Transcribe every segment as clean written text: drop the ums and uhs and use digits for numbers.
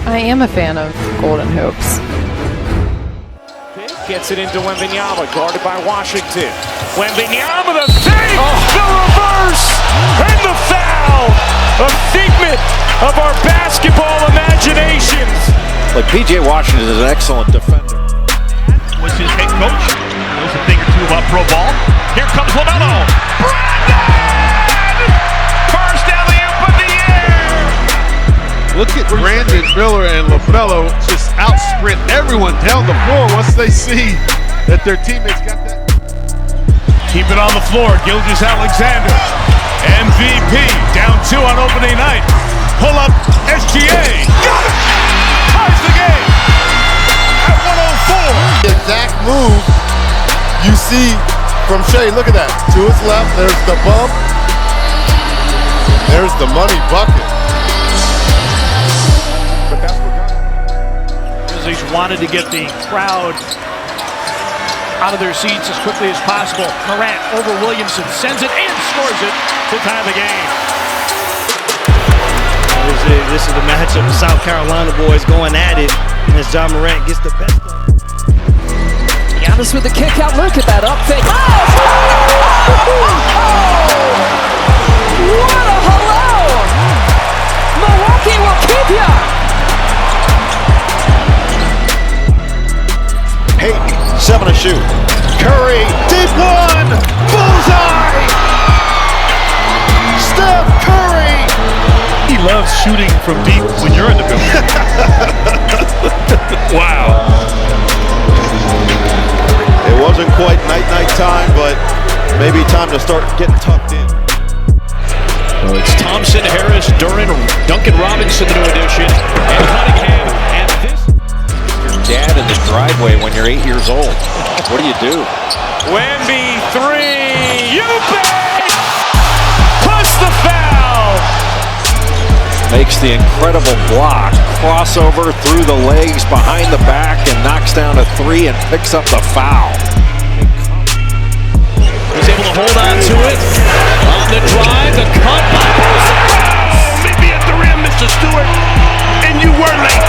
I am a fan of Golden Hoops. Gets it into Wembanyama, guarded by Washington. Wembanyama, the save, the reverse, and the foul. A figment of our basketball imaginations. Like P.J. Washington is an excellent defender. Was his head coach. Knows a thing or two about pro ball. Here comes LaMelo. Brandon! First alley-oop of the year! Look at Brandon Miller and LaMelo just out-sprint everyone down the floor once they see that their teammates got that. Keep it on the floor. Gilgeous-Alexander. MVP. Down 2 on opening night. Pull up SGA. Got it! Ties the game at 104. The exact move you see from Shea. Look at that. To his left, there's the bump. There's the money bucket. He's wanted to get the crowd out of their seats as quickly as possible. Morant over Williamson, sends it and scores it to tie the game. This is the matchup. The South Carolina boys going at it as John Morant gets the best. Giannis with the kick out. Look at that up fake. Oh! What a hello! Milwaukee will keep ya! Payton, 7 to shoot. Curry, deep one, bullseye! Steph Curry! He loves shooting from deep when you're in the building. Wow. It wasn't quite night time, but maybe time to start getting tucked in. So it's Thompson, Harris, Duran, Duncan Robinson, the new addition, and Cunningham, and this. Dad in the driveway when you're 8 years old. What do you do? Wemby 3, you bet! Plus the foul! Makes the incredible block, crossover through the legs, behind the back, and knocks down a 3 and picks up the foul. He's able to hold on to it. On the drive, the cut by oh, maybe at the rim, Mr. Stewart, and you were late.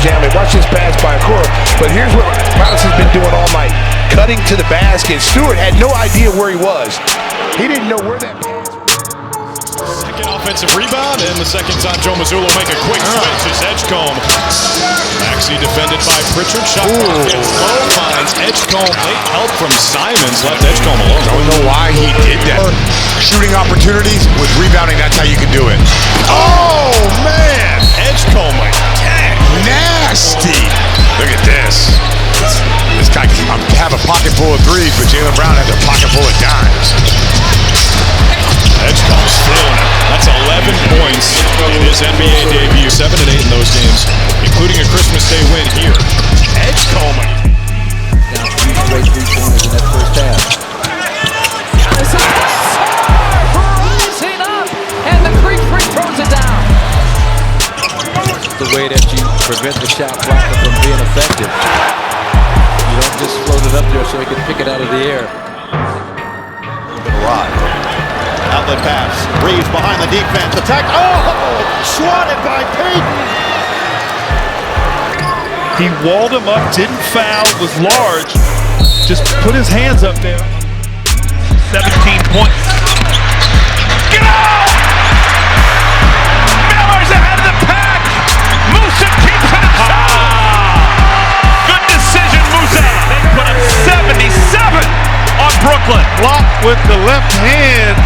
Jammy. Watch this pass by Okoro. But here's what Miles has been doing all night. Cutting to the basket. Stewart had no idea where he was. He didn't know where that pass was. Second offensive rebound, and the second time Joe Mazzulla make a quick switch as Edgecombe. Maxey defended by Pritchard. Shot clock gets low, finds Edgecombe. Late help from Simons left Edgecombe alone. Don't know why he did that. Shooting opportunities with rebounding, that's how you can do it. Oh, man! Edgecombe, like, dang. Nasty. Look at this. This guy can have a pocket full of threes, but Jaylen Brown has a pocket full of dimes. Edgecombe's feeling it. That's 11 points in his NBA debut. 7 and 8 in those games, including a Christmas Day win here. Edgecombe. Down 3 straight 3-pointers in that first half. Giannis rising up, and the Greek freak throws it down. The way that you prevent the shot blocker from being effective. You don't just float it up there so he can pick it out of the air. Outlet pass. Reeves behind the defense. Attack. Oh! Swatted by Payton. He walled him up, didn't foul, was large. Just put his hands up there. 17 points. Get out! Miller's ahead of the pack. Musa keeps it inside. Good decision, Musa. They put up 77 on Brooklyn. Block with the left hand.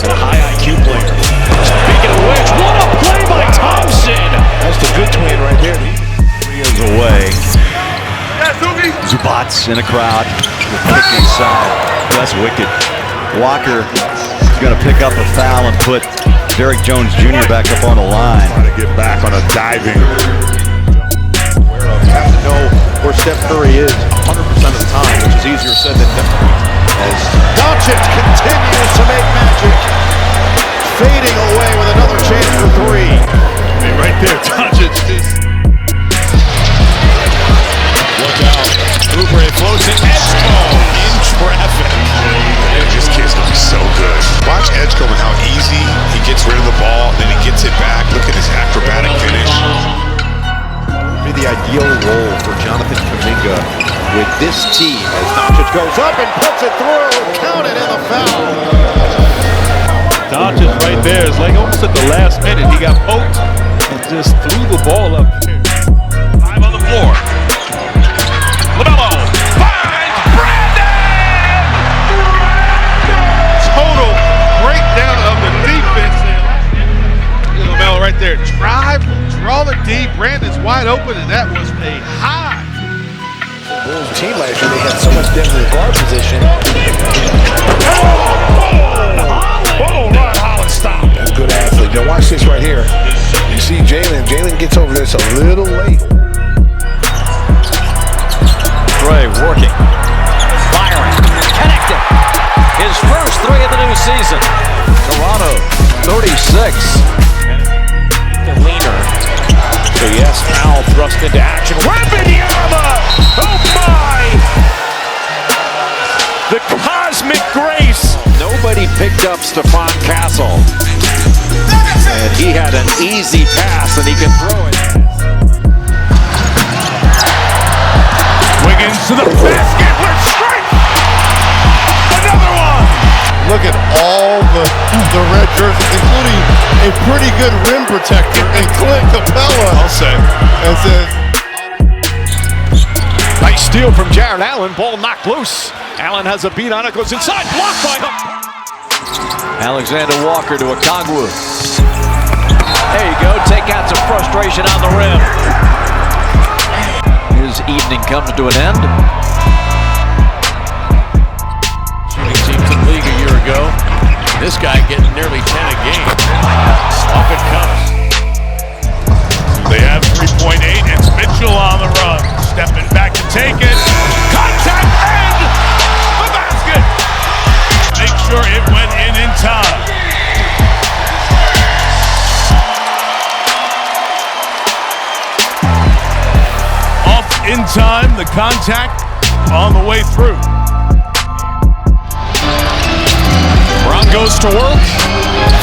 A high IQ player. Speaking of which, what a play by Thompson. That's the good twin right there. 3 is away. Zubats in a crowd. Kicking side. That's wicked. Walker is going to pick up a foul and put Derrick Jones Jr. back up on the line. Trying to get back on a diving. You have to know where Steph Curry is 100% of the time, which is easier said than done. As Doncic continues to make magic, fading away with another chance for 3. Hey, right there, Doncic. Look out. Oubre floats it. Edgecombe in traffic. This kid's gonna be so good. Watch Edgecombe and how easy he gets rid of the ball, then he gets it back. Look at his this team as Doncic goes up and puts it through. Count it in the foul. Doncic right there. It's like almost at the last minute. He got poked and just threw the ball up. 5 on the floor. LaMelo finds Brandon! Total breakdown of the defense. LaMelo right there. Drive, draw the D. Brandon's wide open, and that was a high. Bulls team last year, they had so much depth in the guard position. Holland, stop. That's a good athlete. Now watch this right here. You see Jalen. Jalen gets over this a little late. Trey working, firing, connected. His first 3 of the new season. Toronto, 36. The leaner. So yes, Powell thrust into action. Wembanyama! Oh my! The cosmic grace. Nobody picked up Stephon Castle. And he had an easy pass and he can throw it. Wiggins to the basket with strength. Another one. Look at all the red jerseys, including a pretty good rim protector and Clint Capella. I'll say. And says, Nice steal from Jared Allen. Ball knocked loose. Allen has a beat on it. Goes inside. Blocked by him. Alexander Walker to Okongwu. There you go. Take out some frustration on the rim. His evening comes to an end. Shooting teams in the league a year ago. This guy getting nearly 10 a game. Up it comes. They have 3.8. It's Mitchell on the run. Stepping back to take it. Contact and the basket. Make sure it went in time. Off in time. The contact on the way through. Brown goes to work.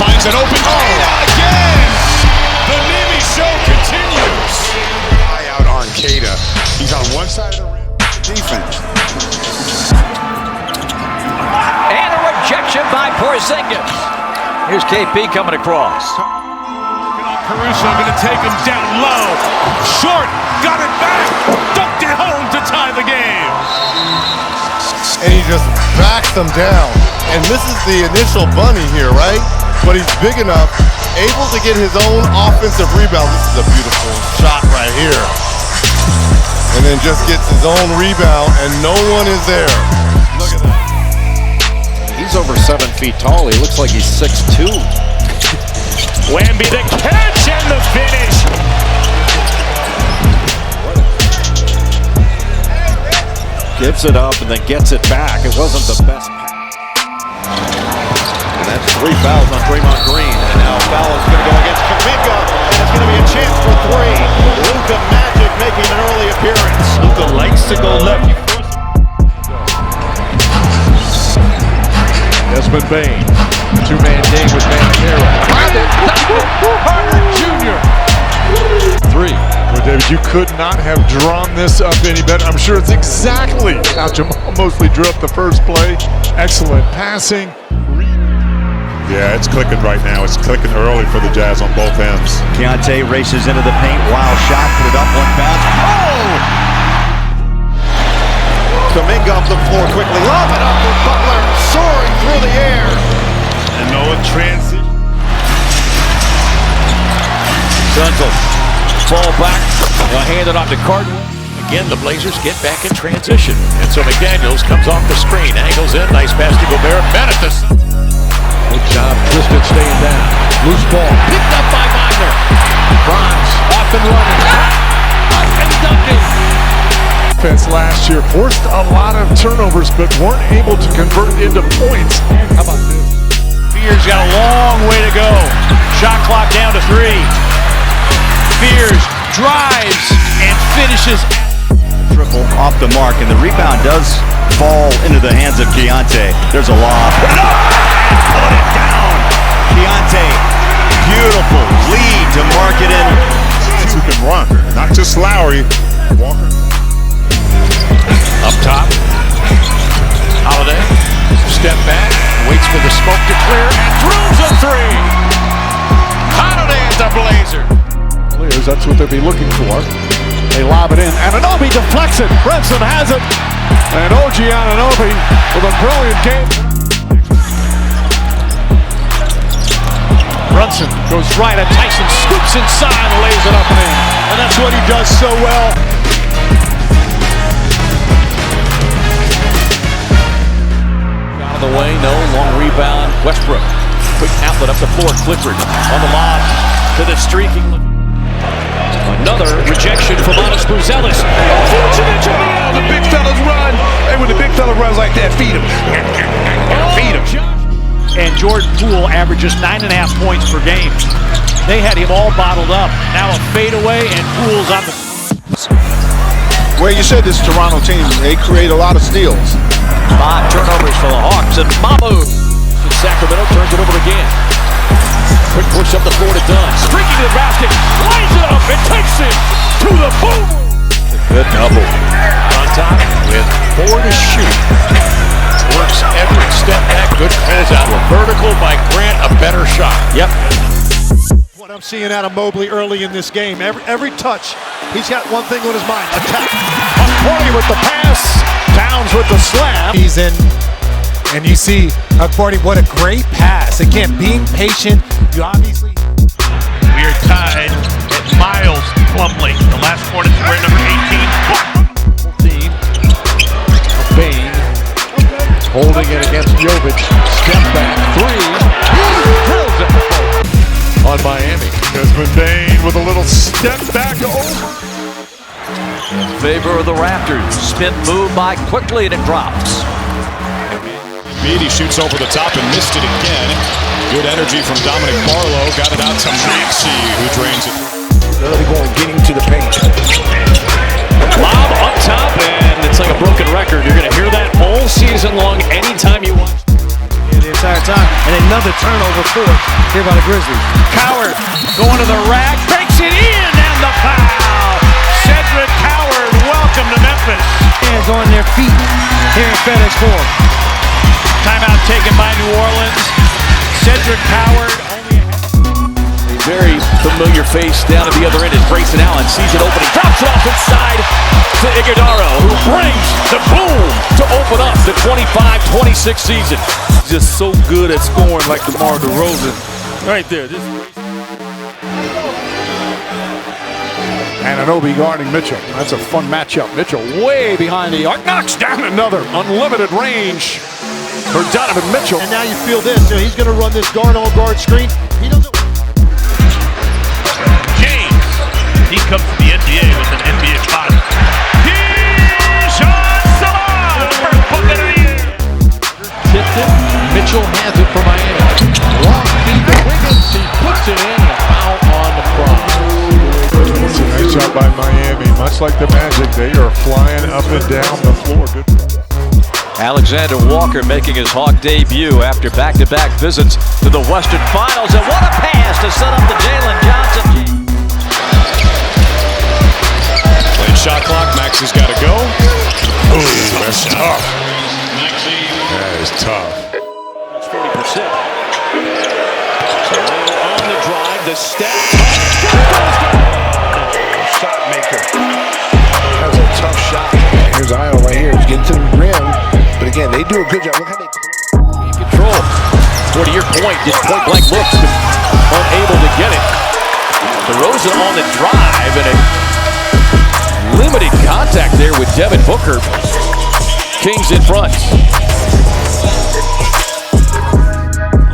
Finds an open again. The Navy show continues. Out on Cada. He's on one side of the rim. Defense. And a rejection by Porzingis. Here's KP coming across. Caruso going to take him down low. Short. Got it back. Dunked it home to tie the game. and he just backs them down. And this is the initial bunny here, right? But he's big enough, able to get his own offensive rebound. This is a beautiful shot right here. And then just gets his own rebound, and no one is there. Look at that. He's over 7 feet tall. He looks like he's 6'2". Wemby the catch and the finish. Gives it up and then gets it back. It wasn't the best. And that's 3 fouls on Draymond Green. And now foul is going to go against Kuminga. And it's going to be a chance for 3. Luka Magic making an early appearance. Luka likes to go left. Desmond Bain. 2-man game with Banchero. Carter Jr. 3. Well, David, you could not have drawn this up any better. I'm sure it's exactly how Jamal Mosley drew up the first play. Excellent passing. Yeah, it's clicking right now. It's clicking early for the Jazz on both ends. Keontae races into the paint. Wild shot. Put it up 1 bounce. Oh! Kuminga off the floor quickly. Lob it up for Butler. Soaring through the air. And Noah transit. Dunkel. Ball back. Hand it off to Cardwell. Again, the Blazers get back in transition. And so McDaniels comes off the screen. Angles in. Nice pass to Gobert. Benefis. Good job, Tristan staying down. Loose ball. Picked up by Wagner. Bronze off and running. Up and dunking. Defense last year forced a lot of turnovers, but weren't able to convert into points. How about this? Fears got a long way to go. Shot clock down to 3. Fears drives and finishes. Triple off the mark, and the rebound does fall into the hands of Keontae. There's a lob. Put it up and put it down. Keontae, beautiful lead to mark it in. Who can run, not just Lowry. Walker. Up top. Holiday. Step back. Waits for the smoke to clear. And drills a three. Holiday at the blazer. Players, that's what they'll be looking for. They lob it in. Anunoby deflects it. Brunson has it. And OG Anunoby with a brilliant game. Brunson goes right at Tyson. Scoops inside and lays it up and in. And that's what he does so well. Out of the way, no. Long rebound. Westbrook. Quick outlet up the floor. Clifford on the lob to the streaking. Another rejection from Giannis. The big fellas run. Hey, when the big fella runs like that, feed him. Feed him. And Jordan Poole averages 9.5 points per game. They had him all bottled up. Now a fadeaway and Poole's on the... Well, you said this Toronto team, they create a lot of steals. 5 turnovers for the Hawks, and Mamu in Sacramento turns it over again. Quick push up the floor to Dunn. Streaking to the basket, lines it up and takes it to the boom. Good double. On top with 4 to shoot. Works Edwards, step back, good closeout. Vertical by Grant, a better shot. Yep. What I'm seeing out of Mobley early in this game, every touch, he's got one thing on his mind: attack. Party with the pass, Towns with the slam. He's in, and you see Party, what a great pass. Again, being patient. You obviously. We are tied at Miles Plumlee. The last Hornets were number 18. Bain holding it against Jokic. Step back 3. Drills it on Miami. Desmond Bain with a little step back over. In favor of the Raptors. Spin move by quickly and it drops. He shoots over the top and missed it again. Good energy from Dominic Barlow. Got it out to Maxey, who drains it. Early going, getting to the paint. Lob up top, and it's like a broken record. You're going to hear that all season long anytime you watch. The entire time. And another turnover for it here by the Grizzlies. Coward going to the rack, breaks it in, and the foul. Cedric Coward, welcome to Memphis. Hands on their feet here in FedEx Forum. Timeout taken by New Orleans. Cedric Coward, only a very familiar face down at the other end is Grayson Allen. Sees it opening, drops it off inside to Iguodaro, who brings the boom to open up the 25-26 season. Just so good at scoring like DeMar DeRozan. Right there. Anunoby guarding Mitchell. That's a fun matchup. Mitchell way behind the arc. Knocks down another. Unlimited range for Donovan Mitchell. And now you feel this. So he's going to run this guard-on-guard screen. He doesn't. James, he comes to the NBA with an NBA body. First bucket of the year. Tipped it. Mitchell has it for Miami. Long feed to Wiggins. He puts it in. A foul on the cross. It's a nice job by Miami. Much like the Magic, they are flying up and down the floor. Good. Alexander Walker making his Hawk debut after back-to-back visits to the Western Finals. And what a pass to set up the Jalen Johnson. Playing shot clock. Maxey's got to go. Ooh, that's tough. That is tough. That's 40%. So on the drive, the step. Shot maker. That was a tough shot. Here's Io right here. He's getting to the rim. But again, they do a good job. Look how they control. Toward your point, just point blank looks, but unable to get it. DeRozan on the drive and a limited contact there with Devin Booker. Kings in front.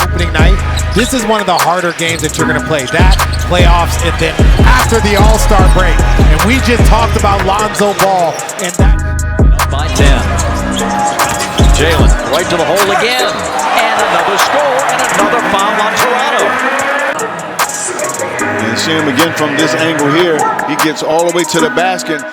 Opening night. This is one of the harder games that you're going to play. That, playoffs, and then after the All-Star break. And we just talked about Lonzo Ball. And that. By 10. Jalen right to the hole again. And another score and another foul on Toronto. And see him again from this angle here. He gets all the way to the basket.